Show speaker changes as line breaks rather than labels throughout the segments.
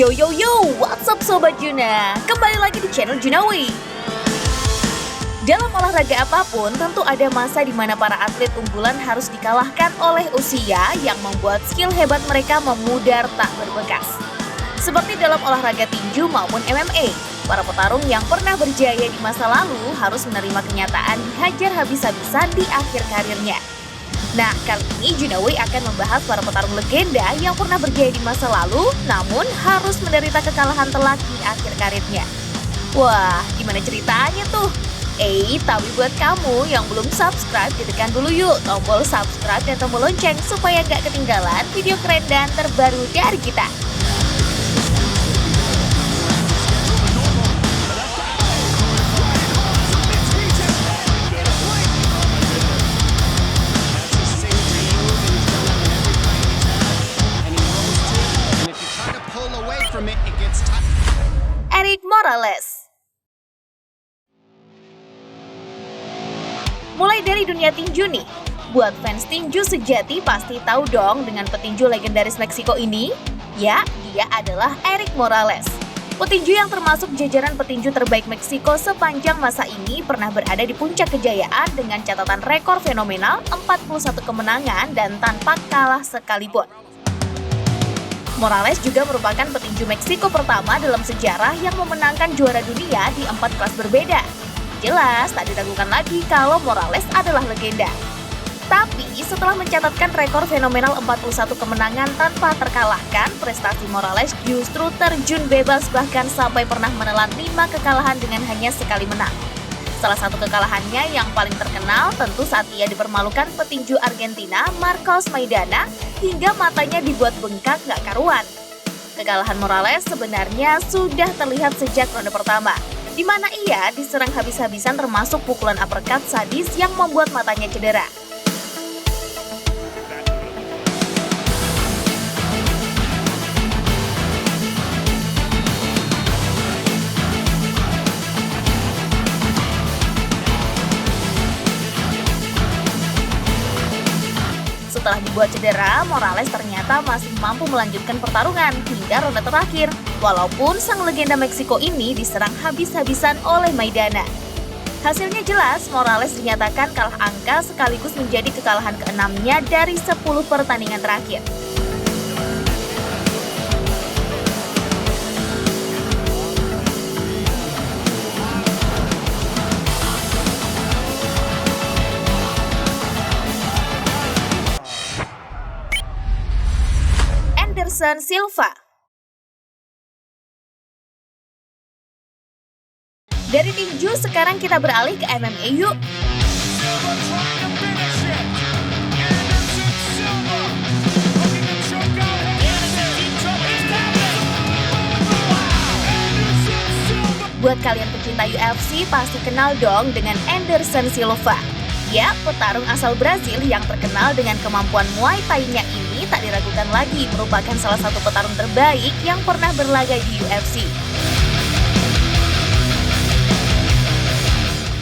Yo yo yo, what's up Sobat Juna? Kembali lagi di channel Junawi. Dalam olahraga apapun, tentu ada masa di mana para atlet unggulan harus dikalahkan oleh usia yang membuat skill hebat mereka memudar tak berbekas. Seperti dalam olahraga tinju maupun MMA, para petarung yang pernah berjaya di masa lalu harus menerima kenyataan dihajar habis-habisan di akhir karirnya. Nah, kali ini Junawi akan membahas para petarung legenda yang pernah berjaya di masa lalu, namun harus menderita kekalahan telak di akhir karirnya. Wah, gimana ceritanya tuh? Tapi buat kamu yang belum subscribe, ditekan dulu yuk tombol subscribe dan tombol lonceng supaya gak ketinggalan video keren dan terbaru dari kita. Erik Morales. Mulai dari dunia tinju nih. Buat fans tinju sejati pasti tahu dong dengan petinju legendaris Meksiko ini. Ya, dia adalah Erik Morales. Petinju yang termasuk jajaran petinju terbaik Meksiko sepanjang masa ini pernah berada di puncak kejayaan dengan catatan rekor fenomenal 41 kemenangan dan tanpa kalah sekalipun. Morales juga merupakan petinju Meksiko pertama dalam sejarah yang memenangkan juara dunia di 4 kelas berbeda. Jelas, tak diragukan lagi kalau Morales adalah legenda. Tapi, setelah mencatatkan rekor fenomenal 41 kemenangan tanpa terkalahkan, prestasi Morales justru terjun bebas bahkan sampai pernah menelan 5 kekalahan dengan hanya sekali menang. Salah satu kekalahannya yang paling terkenal tentu saat ia dipermalukan petinju Argentina Marcos Maidana hingga matanya dibuat bengkak gak karuan. Kekalahan Morales sebenarnya sudah terlihat sejak ronde pertama, di mana ia diserang habis-habisan termasuk pukulan uppercut sadis yang membuat matanya cedera. Setelah dibuat cedera, Morales ternyata masih mampu melanjutkan pertarungan hingga ronde terakhir, walaupun sang legenda Meksiko ini diserang habis-habisan oleh Maidana. Hasilnya jelas, Morales dinyatakan kalah angka sekaligus menjadi kekalahan ke-6-nya dari 10 pertandingan terakhir. Anderson Silva. Dari tinju sekarang kita beralih ke MMA yuk. Buat kalian pecinta UFC pasti kenal dong dengan Anderson Silva. Ya, petarung asal Brazil yang terkenal dengan kemampuan Muay Thai-nya ini tak diragukan lagi merupakan salah satu petarung terbaik yang pernah berlaga di UFC.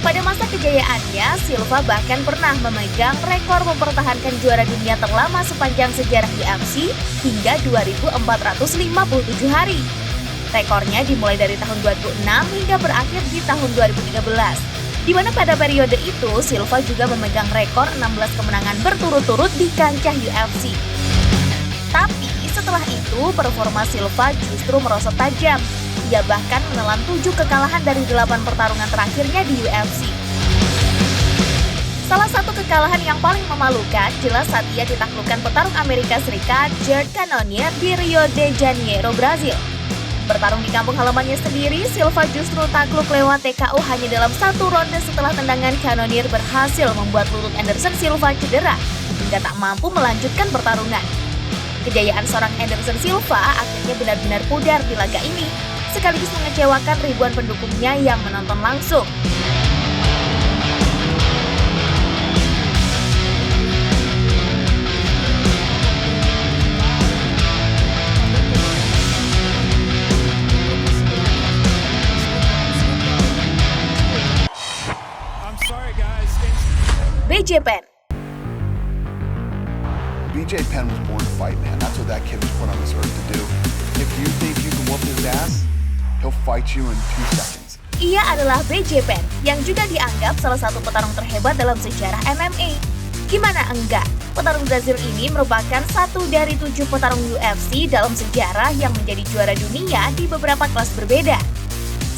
Pada masa kejayaannya, Silva bahkan pernah memegang rekor mempertahankan juara dunia terlama sepanjang sejarah UFC hingga 2.457 hari. Rekornya dimulai dari tahun 2006 hingga berakhir di tahun 2013. Di mana pada periode itu Silva juga memegang rekor 16 kemenangan berturut-turut di kancah UFC. Tapi setelah itu performa Silva justru merosot tajam. Ia bahkan menelan 7 kekalahan dari 8 pertarungan terakhirnya di UFC. Salah satu kekalahan yang paling memalukan jelas saat ia ditaklukkan petarung Amerika Serikat Jared Cannonier di Rio de Janeiro, Brazil. Bertarung di kampung halamannya sendiri, Silva justru takluk lewat TKO hanya dalam 1 ronde setelah tendangan Cannonier berhasil membuat lutut Anderson Silva cedera hingga tak mampu melanjutkan pertarungan. Kejayaan seorang Anderson Silva akhirnya benar-benar pudar di laga ini, sekaligus mengecewakan ribuan pendukungnya yang menonton langsung. BJ Penn.
BJ Penn was born to fight, man. That's what that kid was put on this earth to do. If If you think you can whoop his ass, he'll fight you in 2 seconds.
Ia adalah BJ Penn yang juga dianggap salah satu petarung terhebat dalam sejarah MMA. Gimana enggak? Petarung Brazil ini merupakan satu dari 7 petarung UFC dalam sejarah yang menjadi juara dunia di beberapa kelas berbeda.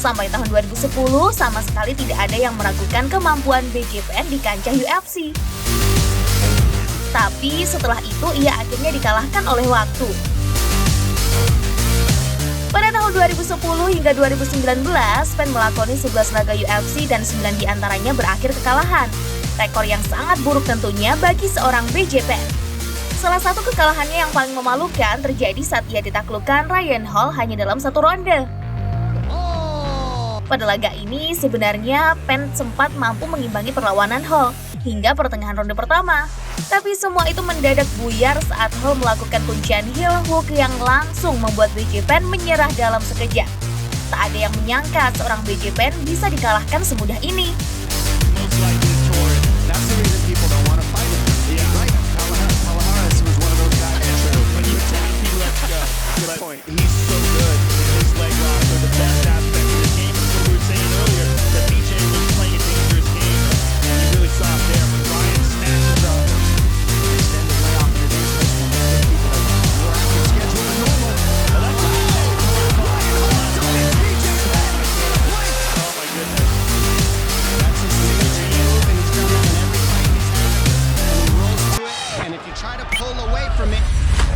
Sampai tahun 2010, sama sekali tidak ada yang meragukan kemampuan BJ Penn di kancah UFC. Tapi setelah itu ia akhirnya dikalahkan oleh waktu. Pada tahun 2010 hingga 2019, Penn melakoni 11 laga UFC dan 9 diantaranya berakhir kekalahan. Rekor yang sangat buruk tentunya bagi seorang BJ Penn. Salah satu kekalahannya yang paling memalukan terjadi saat ia ditaklukkan Ryan Hall hanya dalam 1 ronde. Pada laga ini, sebenarnya Penn sempat mampu mengimbangi perlawanan Hall hingga pertengahan ronde pertama. Tapi semua itu mendadak buyar saat Hall melakukan kuncian heel hook yang langsung membuat BJ Penn menyerah dalam sekejap. Tak ada yang menyangka seorang BJ Penn bisa dikalahkan semudah ini.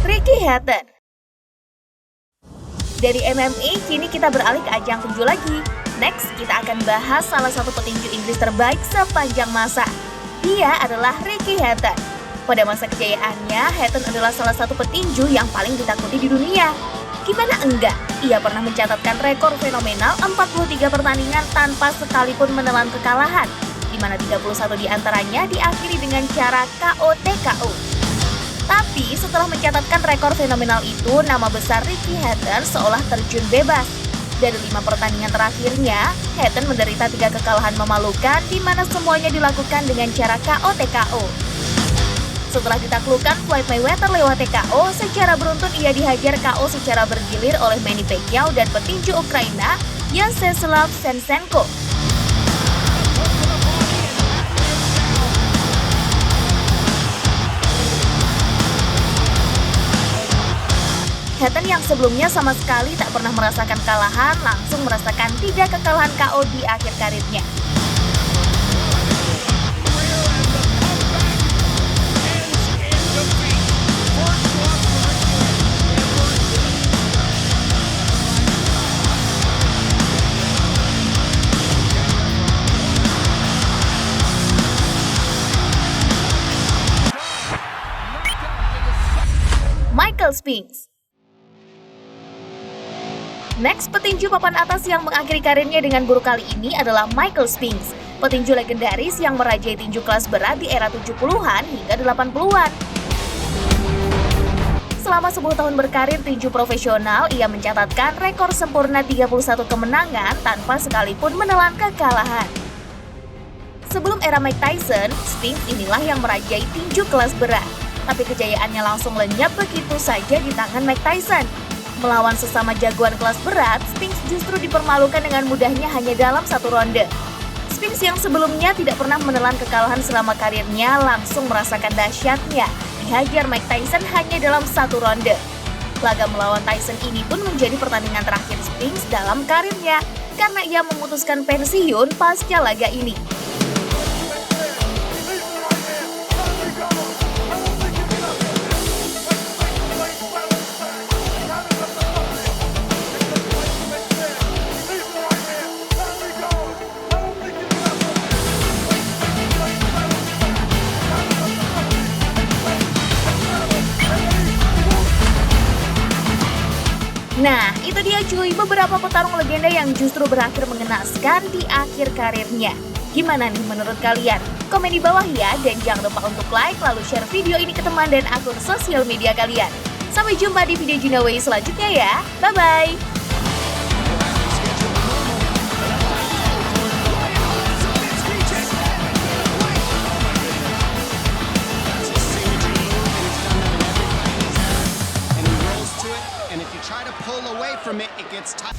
Ricky Hatton. Dari MMA, kini kita beralih ke ajang tinju lagi. Next, kita akan bahas salah satu petinju Inggris terbaik sepanjang masa. Dia adalah Ricky Hatton. Pada masa kejayaannya, Hatton adalah salah satu petinju yang paling ditakuti di dunia. Gimana enggak? Ia pernah mencatatkan rekor fenomenal 43 pertandingan tanpa sekalipun menelan kekalahan, di mana 31 diantaranya diakhiri dengan cara KO/TKO. Tapi setelah mencatatkan rekor fenomenal itu, nama besar Ricky Hatton seolah terjun bebas. Dari 5 pertandingan terakhirnya, Hatton menderita 3 kekalahan memalukan di mana semuanya dilakukan dengan cara KO/TKO. Setelah ditaklukkan Floyd Mayweather lewat TKO, secara beruntun ia dihajar KO secara bergilir oleh Manny Pacquiao dan petinju Ukraina Vyacheslav Shevchenko. Hatton yang sebelumnya sama sekali tak pernah merasakan kekalahan, langsung merasakan 3 kekalahan KO di akhir karirnya. Michael Spinks. Next, petinju papan atas yang mengakhiri karirnya dengan buruk kali ini adalah Michael Spinks, petinju legendaris yang merajai tinju kelas berat di era 70-an hingga 80-an. Selama 10 tahun berkarir tinju profesional, ia mencatatkan rekor sempurna 31 kemenangan tanpa sekalipun menelan kekalahan. Sebelum era Mike Tyson, Spinks inilah yang merajai tinju kelas berat, tapi kejayaannya langsung lenyap begitu saja di tangan Mike Tyson. Melawan sesama jagoan kelas berat, Spinks justru dipermalukan dengan mudahnya hanya dalam 1 ronde. Spinks yang sebelumnya tidak pernah menelan kekalahan selama karirnya langsung merasakan dahsyatnya dihajar Mike Tyson hanya dalam 1 ronde. Laga melawan Tyson ini pun menjadi pertandingan terakhir Spinks dalam karirnya karena ia memutuskan pensiun pasca laga ini. Nah, itu dia cuy, beberapa petarung legenda yang justru berakhir mengenaskan di akhir karirnya. Gimana nih menurut kalian? Komen di bawah ya, dan jangan lupa untuk like lalu share video ini ke teman dan akun sosial media kalian. Sampai jumpa di video Junaway selanjutnya ya, bye-bye!
Try to pull away. from it, it gets tight.